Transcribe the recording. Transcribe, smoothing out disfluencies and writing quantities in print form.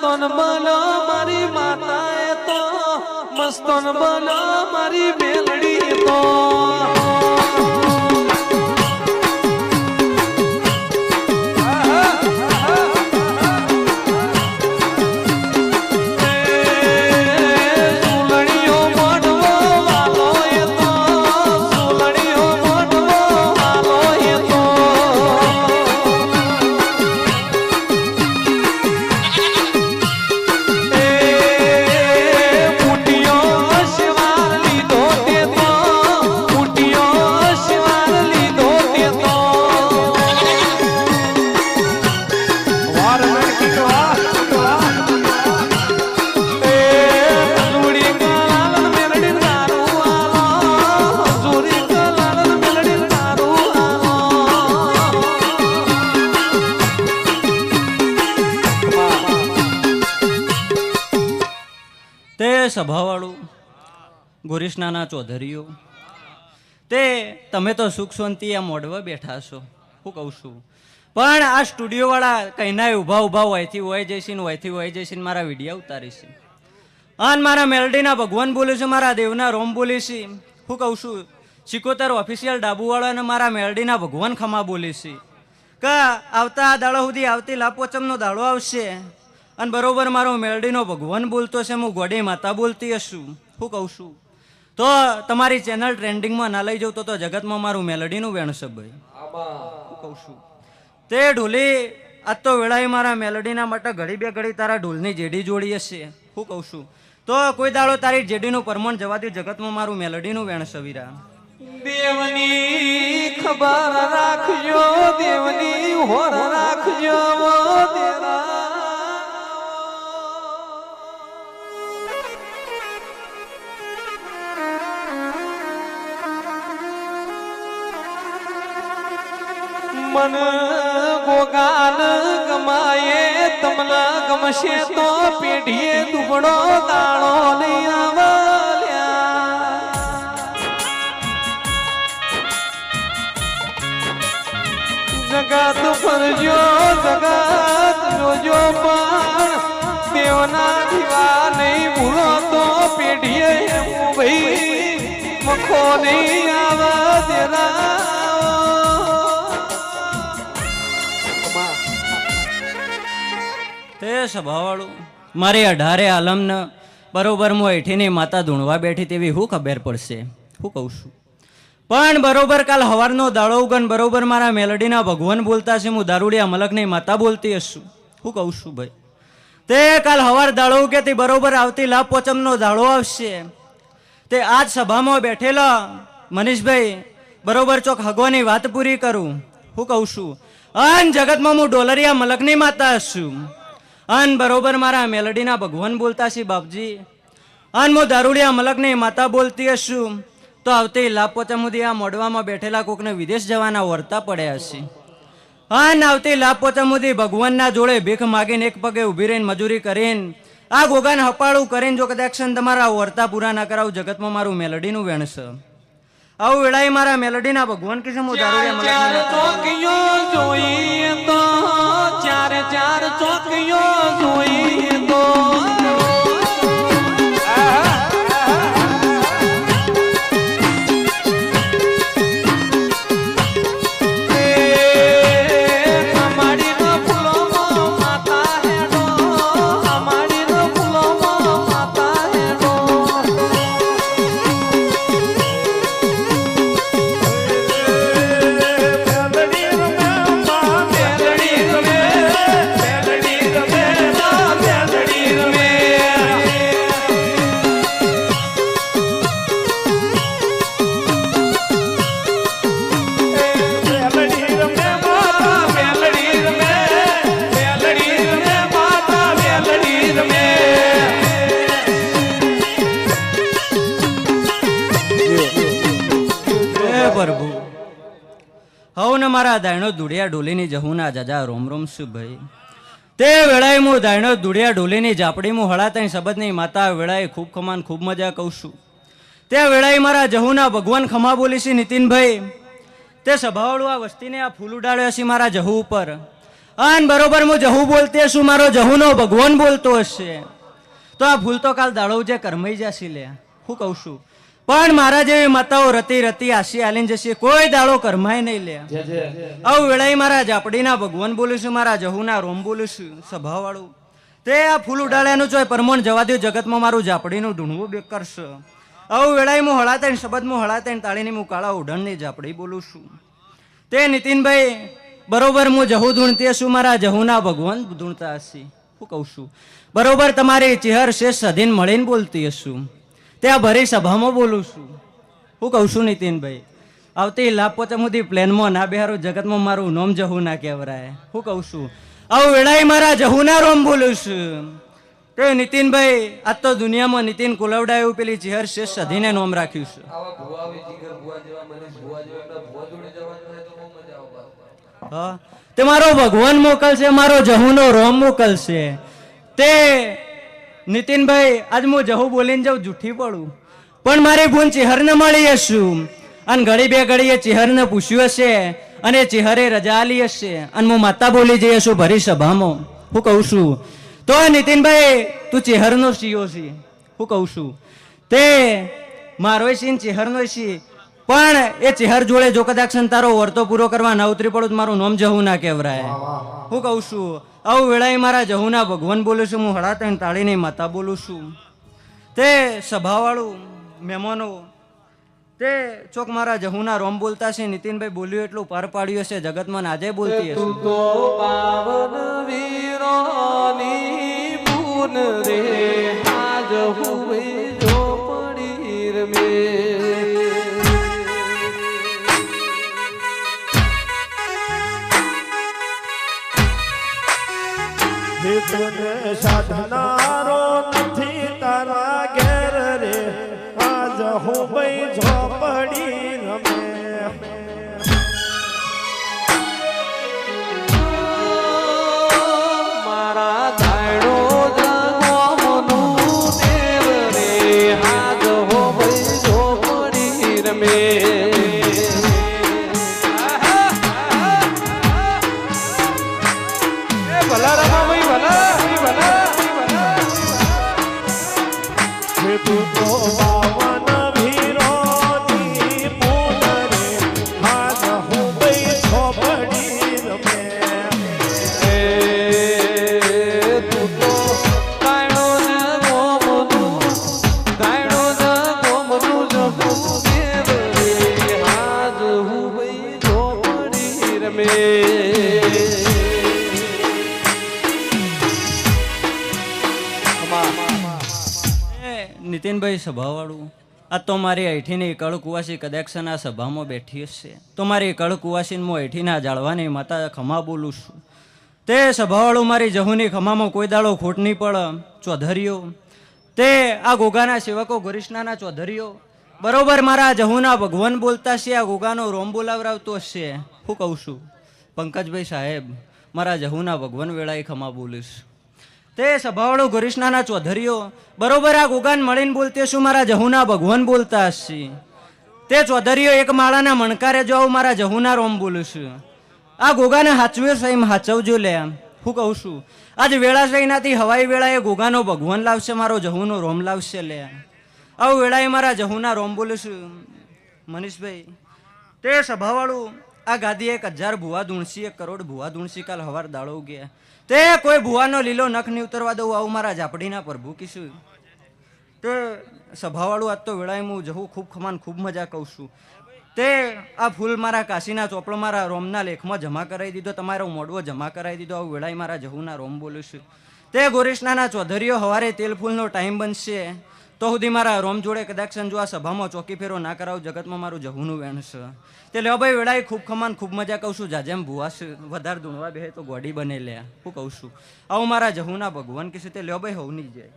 મસ્તન બનો મારી માતાએ તો મસ્તન બનો મારી મેલડી તો સભાવાળું ગોરીસનાના ચૌધરીઓ તે તમે તો સુખ શાંતિ આ મોડવા બેઠા છો હું કહું છું પણ આ સ્ટુડિયો વાળા કઈના ઊભા ઊભા હોયથી હોય જઈશીને હોયથી હોય જઈશીને મારા વિડીયો ઉતારીશ અને મારા મેલડીના ભગવાન બોલે છે મારા દેવના રોમ બોલે છે હું કહું છું સિકોતર ઓફિશિયલ ડાબુવાળા અને મારા મેલડીના ભગવાન ખમા બોલે છે કે આવતા દાડો સુધી આવતી લાપોચમનો દાડો આવશે અને બરોબર મારો મેલડીનો ભગવાન બોલતો છે હું ગોડી માતા બોલતી હશું હું કહું છું તો તમારી ચેનલ ટ્રેન્ડિંગમાં ના લઈ જાઉં તો જગતમાં મારું મેલડીનું વેણ છે ભાઈ હું કહું છું તે ઢોલી આજ તો વેળાએ મારા મેલડીના માટે ઘડી બે ઘડી તારા ઢોલની જેડી જોડી હશે હું કહું છું તો કોઈ દાડો તારી જેડીનું પરમણ જવા દે જગતમાં મારું મેલડીનું વેણ છે વીરા દેવની ખબર રાખજો દેવની હોર રાખજો તેરા મન ગોગાન ગમાયે તમને ગમશે તો પેઢીએ દુબળો દાણો નહીં આવલ્યા જગત ફરજો જગત જોજો પણ દેવના દીવા નહીં ભૂલો તો પેઢીએ ભાઈ મખો નહીં આવા દેરા તે સભાવાળું મારી 18 આલમને બરોબર હું એઠીની માતા ધૂણવા બેઠી તેવી હું ખબર પડશે હું કહું છું પણ બરોબર કાલ હવારનો દાડો ઉગન બરોબર મારા મેલડીના ભગવાન બોલતા છે હું દારૂડિયા મલકની માતા બોલતી હશું હું કહું છું ભાઈ તે કાલ હવાર દાડો ઉગે તે બરોબર આવતી લાભ પોચમનો દાડો આવશે તે આજ સભામાં બેઠેલા મનીષભાઈ બરોબર ચોક હગવાની વાત પૂરી કરું હું કહું છું અન જગતમાં હું ડોલરિયા મલકની માતા હશું અન બરોબર મારા મેલડીના ભગવાન બોલતા છે બાપજી અન હું દારૂડિયા મલકની માતા બોલતી હશું તો આવતી લાભ પોચમ સુધી આ મોડવામાં બેઠેલા કોકને વિદેશ જવાના વર્તા પડ્યા છે અન આવતી લાભ પોચમ સુધી ભગવાનના જોડે ભીખ માગીને એક પગે ઊભી રહીને મજૂરી કરીને આ ગોગાને હપાળું કરીને જો કદાચ તમારા વર્તા પૂરા ના કરાવું જગતમાં મારું મેલડીનું વેણ છે આવું વેળાએ મારા મેલડીના ભગવાન કે હું દારૂડિયા ચોકીઓ જોઈએ તો ચાર ચોકીઓ જોઈએ તો પ્રભુ હવ ને મારા દાયણો દુડિયા ઢોલીની જહુના જાજા રોમ રોમ શું ભાઈ તે વેળાએ હું દાયણો દુડિયા ઢોલીની ઝાપડી હું હળાતાઈ શબદની માતા વેળાએ ખૂબ ખમાન ખૂબ મજા કહું છું તે વેળાએ મારા જહુના ભગવાન ખમા બોલી છે નીતિનભાઈ તે સભાવાળું આ વસ્તીને આ ફૂલ ઉડાડ્યો છે મારા જહુ ઉપર અને બરોબર હું જહુ બોલતી હશું, મારો જહુનો ભગવાન બોલતો હશે, તો આ ભૂલ તો કાલ દાડો જે કરમાઈ જશે લે, હું કહું છું. પણ મારા જેવી માતાઓ રતી રતી આશી આલીને જશે, કોઈ દાડો કરમાય નહીં લે. આવું વેળાએ મારા ઝાપડીના ભગવાન બોલું છું, મારા જહુના રોમ બોલું છું, સભાવાળું. તે આ ફૂલ ઉડાડ્યાનું ચોય પરમણ જવા દો, જગતમાં મારું ઝાપડીનું ઢૂંઢવું બેકાર છે. આવું વેળાએ હું હળાતા શબ્દમાં હળાતા તાળીની હું કાળા ઉડાણની ઝાપડી બોલું છું. તે નીતિનભાઈ બરોબર હું જહુ ધૂણતી હશું, મારા જહુના ભગવાન ધૂણતા હશે, હું કહું છું. બરોબર તમારી ચેહર શેષ સધીન મળીને બોલતી હશું, ત્યાં ભરી સભામાં બોલું છું, હું કહું છું. નીતિનભાઈ આવતી લાભ પોતે સુધી પ્લેનમાં ના બેહારું, જગતમાં મારું નોમ જહુ ના કહેવરાય, હું કહું છું. આવું વેળાએ મારા જહુના રોમ બોલું છું. તે નીતિનભાઈ આજ તો દુનિયામાં નીતિન કુલવડાયું પેલી ચેહર શેષ સધીને નોમ રાખ્યું છે. હા, તે મારો ભગવાન મોકલશે, મારો જહુનો રોમ મોકલશે. તે નીતિનભાઈ આજ હું જહુ બોલીને જાઉં જૂઠી પડું, પણ મારી ભૂન ચેહરને મળી હશું, અને ઘડી બે ઘડીએ ચેહરને પૂછ્યું હશે, અને ચેહરે રજા આલી હશે, અને હું માતા બોલી જઈ હશું ભરી સભામાં, હું કહું છું. તો નીતિનભાઈ તું ચેહરનો સીઓ છે, હું કહું છું. તે મારો સીન ચેહરનો સી, પણ એ ચેહર જોડે જો કદાચ તારો વર્તો પૂરો કરવા ના ઉતરી પડું તો મારું નામ જહુ ના કહેવરાય, હું કહું છું. આવું વેળાએ મારા જહુના ભગવાન બોલું છું, હું હળાતા તાળીની માતા બોલું છું. તે સભાવાળું મહેમાનો તે ચોક મારા જહુના રોમ બોલતા છે. નીતિનભાઈ બોલ્યું એટલું પાર પાડ્યું હશે, જગતમાં આજે બોલતી હશે. તો પાવન વીરોની બૂન રે આજ હુએ જો પડી રમે. સાધનારો નથી તારા ઘેર રે આજ હું ભાઈ ઝોપડી રમે. મારા ધાયડો જગોનું દેવ રે આજ હો ભાઈ જો પડી રમે. ભલા રમા ભાઈ ભલા ભલા. તું તો પાવન વીરોની બૂન રે આજ હું ભાઈ ઝોપડી રમે. તું તો ગાયડો ને ગોમનું જગું દેવ રે આજ હું ભાઈ જો પડી રમે. નીતિનભાઈ સભાવાળું આ તો મારી અહીંઠીની કળ કુવાસી કદાચ આ સભામાં બેઠી હશે, તો મારી કળ કુવાસીને હું અહીંઠીના જાળવાની માતા ખમા બોલું છું. તે સભાવાળું મારી જહુની ખમામાં કોઈ દાડો ખોટ નહીં પડે. ચૌધરીઓ તે આ ગોગાના સેવકો ગોરીષ્ણાના ચૌધરીઓ બરોબર મારા જહુના ભગવાન બોલતા છે, આ ગોગાનો રોમ બોલાવરાવતો હશે, હું કહું છું. પંકજભાઈ સાહેબ મારા જહુના ભગવાન વેળાએ ખમા બોલીશ. તે સભાવાળો ગોરીષ્ણાના ચૌધરીઓ બરોબર આ ગોગાન મળીને બોલતી શું, મારા જહુના ભગવાન બોલતા હશે. તે ચૌધરીઓ એક માળાના મણકારે જો આવું મારા જહુના રોમ બોલું છું. આ ગોગાને હાચવ્યો સહી હાચવજો લે, હું કહું છું. આજ વેળા સહીનાથી હવાઈ વેળાએ ગોગાનો ભગવાન લાવશે, મારો જહુનો રોમ લાવશે લે. આવું વેળાએ મારા જહુના રોમ બોલું છું. મનીષભાઈ તે સભાવાળું આ ગાદી 1000 ભુવા ધૂણસી, 1 કરોડ ભુવા ધૂણસી કાલ હવાર દાળો ગયા. તે કોઈ ભુવાનો લીલો નખ નહીં ઉતરવા દઉં, આવું મારા ઝાપડીના પ્રભુ કીશું. તે સભાવાળું આજ તો વેળાએ હું જહું ખૂબ ખમાન ખૂબ મજા કહું છું. તે આ ફૂલ મારા કાશીના ચોપડો મારા રોમના લેખમાં જમા કરાવી દીધો, તમારો મોડવો જમા કરાવી દીધો. આવું વેળાએ મારા જહુના રોમ બોલું છું. તે ગોરીષ્ણાના ચૌધરીઓ હવારે તેલ ફૂલનો ટાઈમ બનશે તો સુધી મારા રોમ જોડે કદાચ જો આ સભામાં ચોકી ફેરો ના કરાવું, જગતમાં મારું જહુનું વેણ છે. તે લ્યો ભાઈ વેળાએ ખૂબ ખમાન ખૂબ મજા કહું છું. જાજેમ ભુવાસ વધારે ધૂણવા બેહે તો ગોડી બને લે, હું કહું છું. આવું મારા જહુના ભગવાન કીધું. તે લ્યો ભાઈ હોવ નહીં જાય.